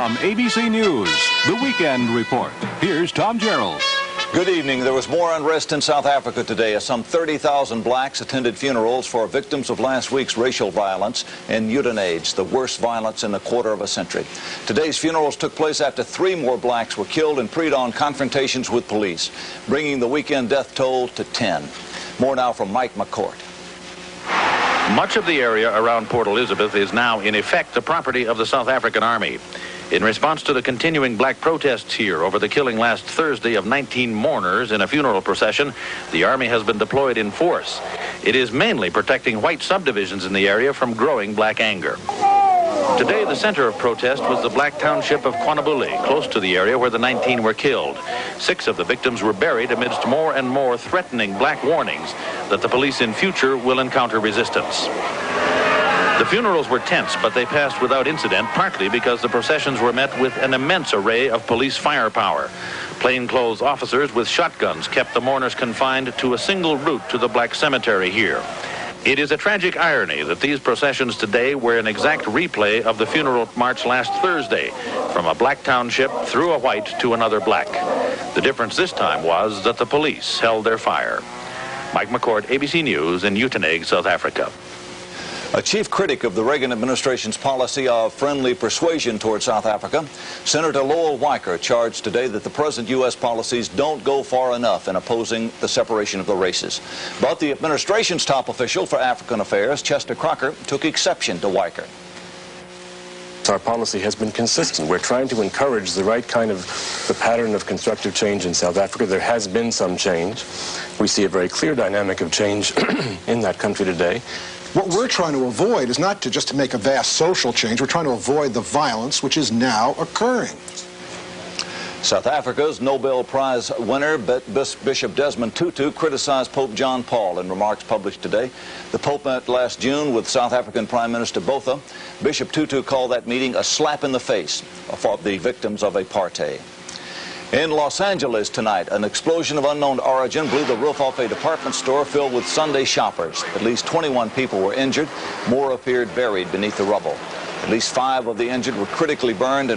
From ABC News, The Weekend Report. Here's Tom Gerald. Good evening. There was more unrest in South Africa today as some 30,000 blacks attended funerals for victims of last week's racial violence in Uitenhage, the worst violence in a quarter of a century. Today's funerals took place after 3 more blacks were killed in pre-dawn confrontations with police, bringing the weekend death toll to 10. More now from Mike McCourt. Much of the area around Port Elizabeth is now, in effect, the property of the South African Army. In response to the continuing black protests here over the killing last Thursday of 19 mourners in a funeral procession, the Army has been deployed in force. It is mainly protecting white subdivisions in the area from growing black anger. Today, the center of protest was the black township of Kwanabule, close to the area where the 19 were killed. 6 of the victims were buried amidst more and more threatening black warnings that the police in future will encounter resistance. The funerals were tense, but they passed without incident, partly because the processions were met with an immense array of police firepower. Plainclothes officers with shotguns kept the mourners confined to a single route to the black cemetery here. It is a tragic irony that these processions today were an exact replay of the funeral march last Thursday, from a black township through a white to another black. The difference this time was that the police held their fire. Mike McCourt, ABC News in Uitenhage, South Africa. A chief critic of the Reagan administration's policy of friendly persuasion toward South Africa, Senator Lowell Weicker, charged today that the present U.S. policies don't go far enough in opposing the separation of the races. But the administration's top official for African affairs, Chester Crocker, took exception to Weicker. Our policy has been consistent. We're trying to encourage the right kind of the pattern of constructive change in South Africa. There has been some change. We see a very clear dynamic of change in that country today. What we're trying to avoid is not just to make a vast social change. We're trying to avoid the violence which is now occurring. South Africa's Nobel Prize winner, Bishop Desmond Tutu, criticized Pope John Paul in remarks published today. The Pope met last June with South African Prime Minister Botha. Bishop Tutu called that meeting a slap in the face for the victims of apartheid. In Los Angeles tonight, an explosion of unknown origin blew the roof off a department store filled with Sunday shoppers. At least 21 people were injured. More appeared buried beneath the rubble. At least 5 of the injured were critically burned.